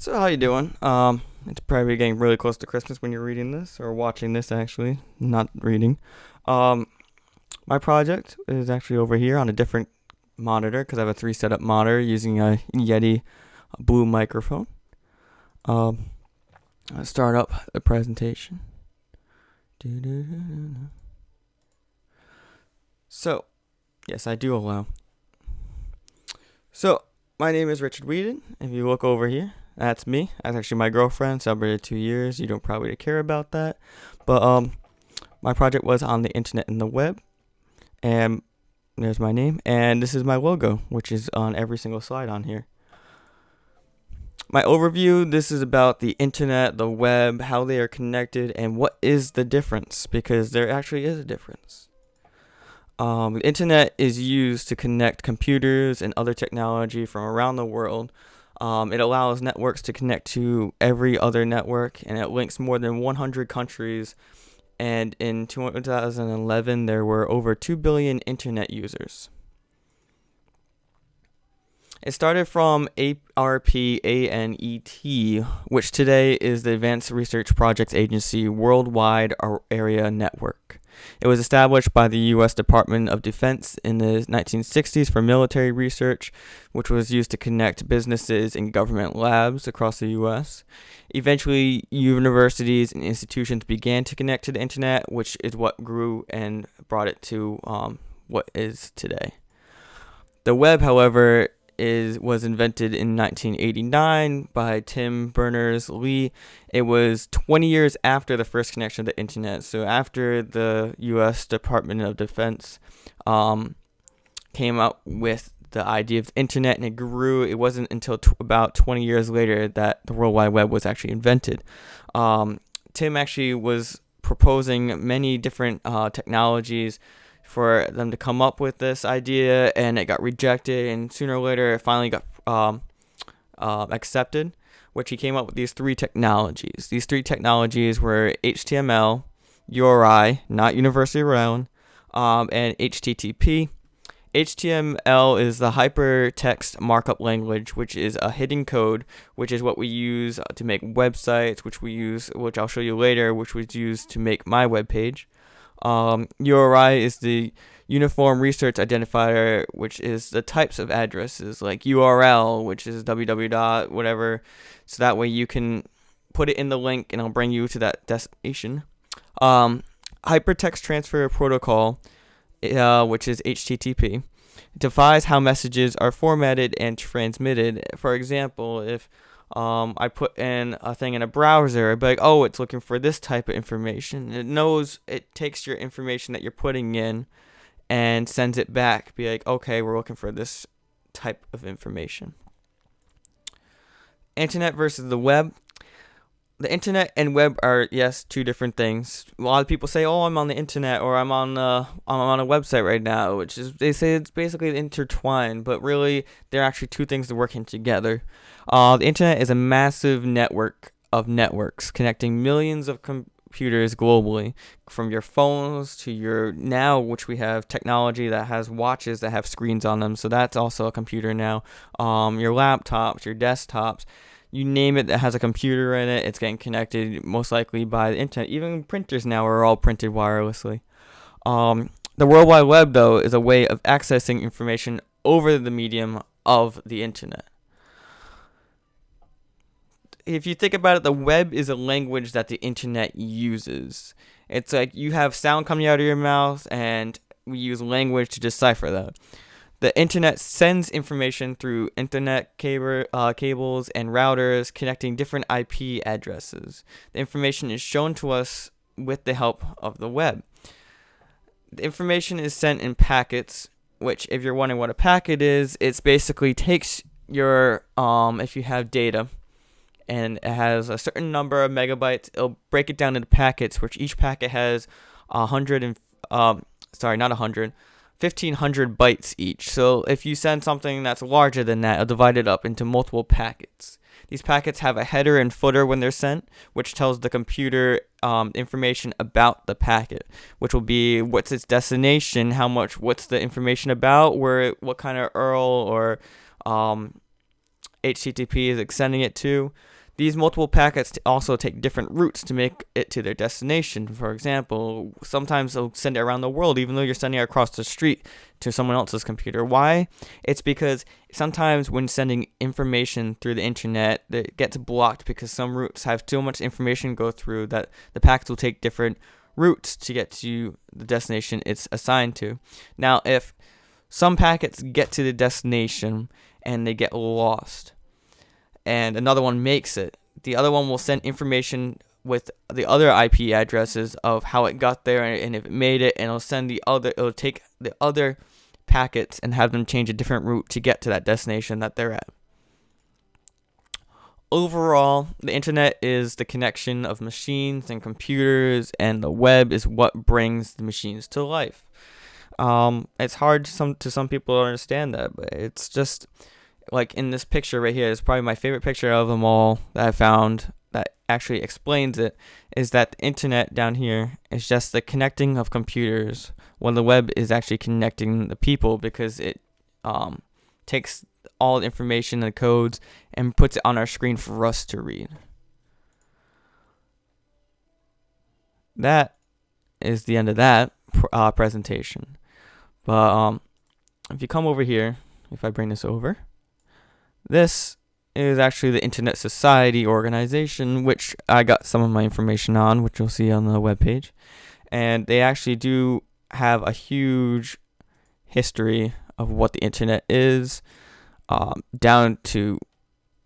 So how you doing? It's probably getting really close to Christmas when you're reading this or watching this. Actually, not reading. Um, my project is actually over here on a different monitor because I have a three setup monitor using a Yeti blue microphone. Um, I'll start up the presentation. So, yes, I do allow. So, my name is Richard Whedon. If you look over here, that's me. That's actually my girlfriend. Celebrated 2 years. You don't probably care about that, but my project was on the internet and the web, and there's my name, and this is my logo, which is on every single slide on here. My overview, this is about the internet, the web, how they are connected, and what is the difference, because there actually is a difference. The internet is used to connect computers and other technology from around the world. It allows networks to connect to every other network, and it links more than 100 countries. And in 2011, there were over 2 billion internet users. It started from ARPANET, which today is the Advanced Research Projects Agency Worldwide Area Network. It was established by the U.S. Department of Defense in the 1960s for military research, which was used to connect businesses and government labs across the U.S. Eventually, universities and institutions began to connect to the internet, which is what grew and brought it to what is today. The web, however, was invented in 1989 by Tim Berners-Lee. It was 20 years after the first connection to the internet. So after the U.S. Department of Defense came up with the idea of the internet and it grew, it wasn't until about 20 years later that the World Wide Web was actually invented. Tim actually was proposing many different technologies for them to come up with this idea, and it got rejected, and sooner or later it finally got accepted, which he came up with these three technologies. These three technologies were HTML, URI, not University Round, and HTTP. HTML is the hypertext markup language, which is a hidden code, which is what we use to make websites, which I'll show you later, which was used to make my webpage. URI is the Uniform Research Identifier, which is the types of addresses, like URL, which is www. Whatever, so that way you can put it in the link and it'll bring you to that destination. Hypertext Transfer Protocol, which is HTTP, defines how messages are formatted and transmitted. For example, if I put in a thing in a browser, I'd be like, oh, it's looking for this type of information. It takes your information that you're putting in and sends it back. Be like, okay, we're looking for this type of information. Internet versus the web. The internet and web are, yes, two different things. A lot of people say, oh, I'm on the internet, or I'm on a website right now, which is, they say it's basically intertwined, but really they're actually two things that are working together. The internet is a massive network of networks connecting millions of computers globally, from your phones to your now, which we have technology that has watches that have screens on them, so that's also a computer now. Your laptops, your desktops, you name it that has a computer in it, it's getting connected most likely by the internet. Even printers now are all printed wirelessly. The World Wide Web, though, is a way of accessing information over the medium of the internet. If you think about it, the web is a language that the internet uses. It's like you have sound coming out of your mouth, and we use language to decipher that. The internet sends information through internet cables and routers connecting different IP addresses. The information is shown to us with the help of the web. The information is sent in packets, which, if you're wondering what a packet is, it basically takes your, if you have data, and it has a certain number of megabytes, it'll break it down into packets, which each packet has 1,500 bytes each. So if you send something that's larger than that, it'll divide it up into multiple packets. These packets have a header and footer when they're sent, which tells the computer information about the packet, which will be what's its destination, what's the information about, what kind of URL or HTTP is extending it to. These multiple packets also take different routes to make it to their destination. For example, sometimes they'll send it around the world, even though you're sending it across the street to someone else's computer. Why? It's because sometimes when sending information through the internet, it gets blocked because some routes have too much information go through that the packets will take different routes to get to the destination it's assigned to. Now, if some packets get to the destination and they get lost, and another one makes it, the other one will send information with the other IP addresses of how it got there and if it made it, and it'll take the other packets and have them change a different route to get to that destination that they're at. Overall, the internet is the connection of machines and computers, and the web is what brings the machines to life. It's hard to some people to understand that, but it's just like in this picture right here. It's probably my favorite picture of them all that I found that actually explains it, is that the internet down here is just the connecting of computers, when the web is actually connecting the people, because it takes all the information and codes and puts it on our screen for us to read. That is the end of that presentation. But if you come over here, if I bring this over, this is actually the Internet Society organization, which I got some of my information on, which you'll see on the webpage. And they actually do have a huge history of what the internet is, down to,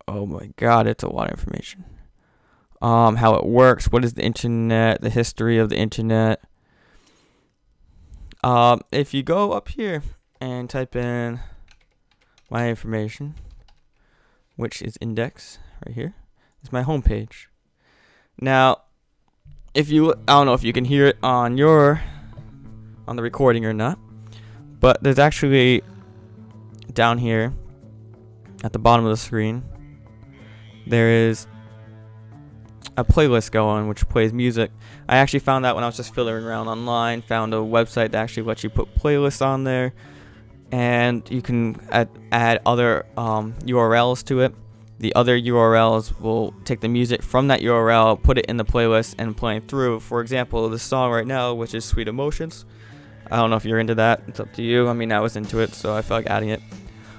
oh my god, it's a lot of information. How it works, what is the internet, the history of the internet. If you go up here and type in my information, which is index right here, it's my homepage. Now, I don't know if you can hear it on the recording or not, but there's actually down here at the bottom of the screen, there is a playlist going which plays music. I actually found that when I was just fiddling around online, found a website that actually lets you put playlists on there, and you can add other URLs to it. The other URLs will take the music from that URL, put it in the playlist, and play it through. For example, this song right now, which is Sweet Emotions. I don't know if you're into that. It's up to you. I mean, I was into it, so I felt like adding it.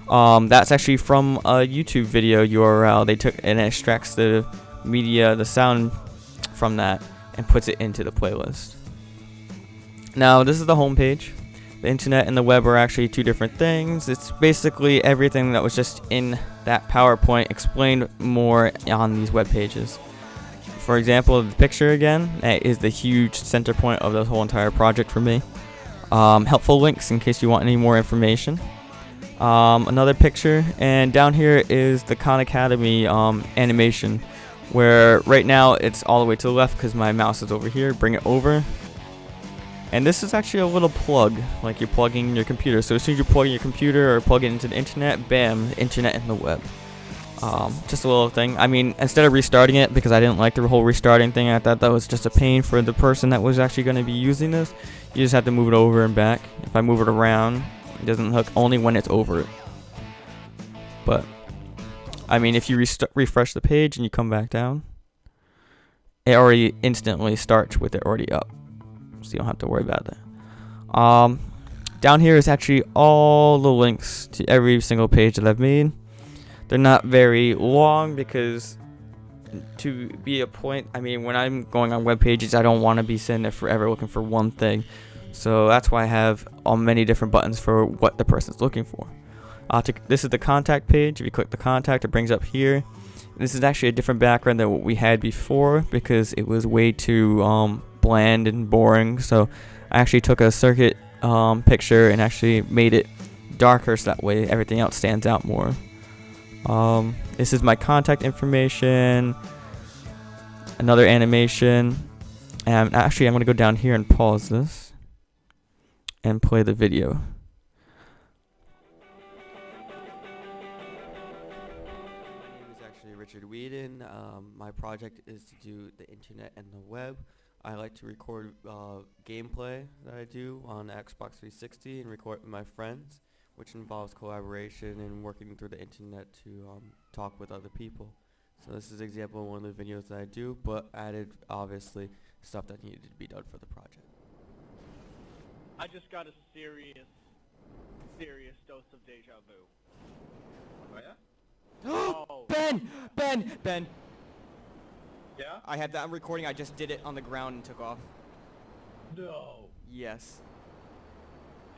That's actually from a YouTube video URL. They took and extracts the media, the sound from that, and puts it into the playlist. Now, this is the homepage. The internet and the web are actually two different things. It's basically everything that was just in that PowerPoint explained more on these web pages. For example, the picture again is the huge center point of the whole entire project for me. Helpful links in case you want any more information. Another picture, and down here is the Khan Academy animation, where right now it's all the way to the left because my mouse is over here. Bring it over. And this is actually a little plug, like you're plugging your computer. So as soon as you plug in your computer or plug it into the internet, bam, the internet and the web. Just a little thing. I mean, instead of restarting it, because I didn't like the whole restarting thing, I thought that was just a pain for the person that was actually going to be using this. You just have to move it over and back. If I move it around, it doesn't hook only when it's over it. But, I mean, if you refresh the page and you come back down, it already instantly starts with it already up. So you don't have to worry about that. Down here is actually all the links to every single page that I've made. They're not very long because to be a point, I mean, when I'm going on web pages, I don't want to be sitting there forever looking for one thing. So that's why I have many different buttons for what the person's looking for. This is the contact page. If you click the contact, it brings up here. This is actually a different background than what we had before because it was way too bland and boring. So I actually took a circuit picture and actually made it darker so that way everything else stands out more. This is my contact information, another animation, and actually I'm going to go down here and pause this and play the video. My name is actually Richard Whedon. My project is to do the internet and the web. I like to record gameplay that I do on Xbox 360 and record with my friends. which involves collaboration and working through the internet to talk with other people. So this is an example of one of the videos that I do, but added obviously stuff that needed to be done for the project. I just got a serious dose of deja vu. Oh yeah? Oh. Ben! Yeah? I had that recording, I just did it on the ground and took off. No. Yes.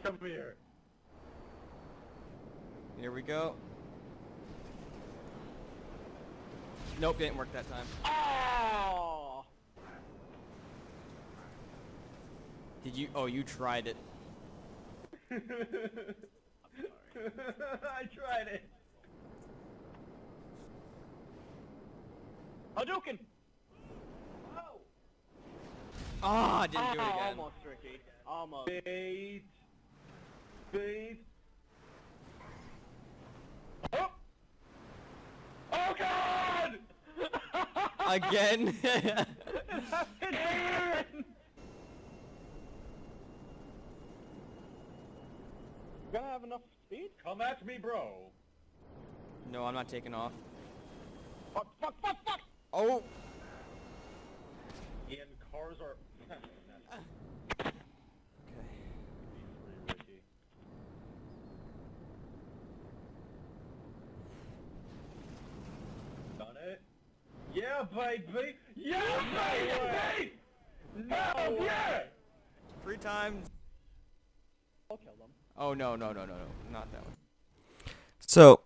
Come here. Here we go. Nope, didn't work that time. Oh! Did you? Oh, you tried it. I tried it. Hadouken! Oh! Ah, didn't do it again. Almost, Ricky. Almost. Bait. Bait. Oh! Oh God! Again? You gonna have enough speed? Come at me, bro. No, I'm not taking off. Fuck! Oh! Ian, cars are... Okay. Ricky. Done it? Yeah, baby! Yeah, baby! Hell yeah! 3 times. I'll kill them. Oh, no, not that one. So,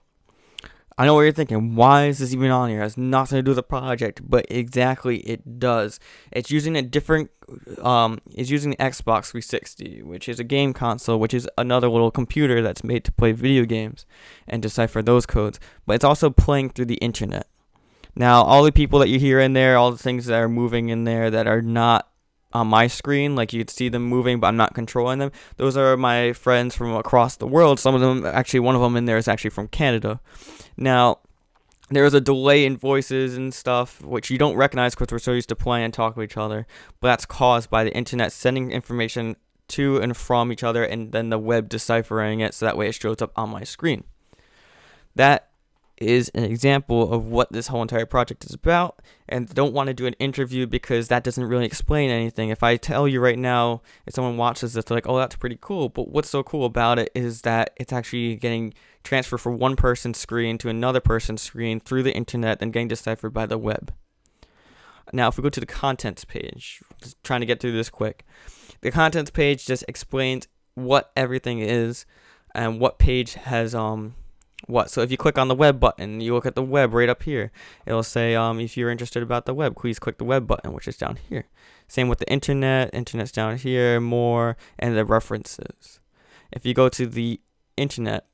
I know what you're thinking. Why is this even on here? It has nothing to do with the project, but exactly it does. It's using a different, it's using the Xbox 360, which is a game console, which is another little computer that's made to play video games and decipher those codes. But it's also playing through the internet. Now, all the people that you hear in there, all the things that are moving in there that are not on my screen, like you'd see them moving, but I'm not controlling them. Those are my friends from across the world. Some of them, actually, one of them in there is actually from Canada. Now, there is a delay in voices and stuff, which you don't recognize because we're so used to playing and talking to each other. But that's caused by the internet sending information to and from each other, and then the web deciphering it, so that way it shows up on my screen. That is an example of what this whole entire project is about, and don't want to do an interview because that doesn't really explain anything. If I tell you right now, if someone watches this, they're like, oh, that's pretty cool, but what's so cool about it is that it's actually getting transferred from one person's screen to another person's screen through the internet and getting deciphered by the web. Now, if we go to the contents page, just trying to get through this quick, the contents page just explains what everything is and what page has what. So if you click on the web button, you look at the web right up here. It'll say, if you're interested about the web, please click the web button, which is down here. Same with the internet. Internet's down here, more, and the references. If you go to the internet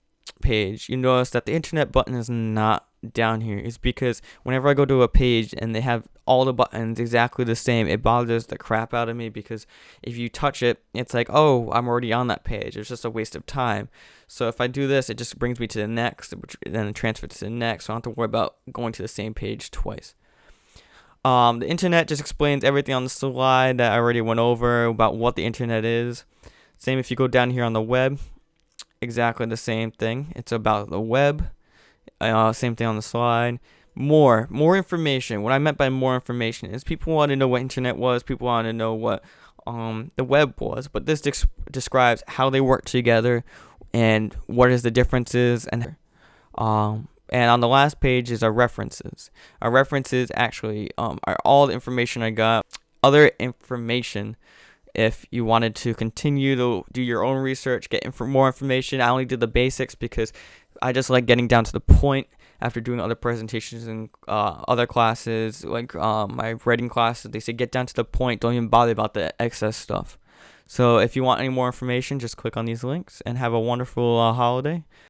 page, you notice that the internet button is not down here. It's because whenever I go to a page and they have all the buttons exactly the same, it bothers the crap out of me, because if you touch it, it's like, oh, I'm already on that page. It's just a waste of time. So if I do this, it just brings me to the next, which then it transfers to the next, so I don't have to worry about going to the same page twice. The internet just explains everything on the slide that I already went over about what the internet is. Same if you go down here on the web, exactly the same thing. It's about the web. Same thing on the slide. More information. What I meant by more information is people want to know what internet was. People want to know what the web was. But this describes how they work together and what is the differences. And on the last page is our references. Our references actually are all the information I got. Other information, if you wanted to continue to do your own research, get more information. I only did the basics because I just like getting down to the point after doing other presentations in other classes, like my writing classes. They say get down to the point, don't even bother about the excess stuff. So if you want any more information, just click on these links and have a wonderful holiday.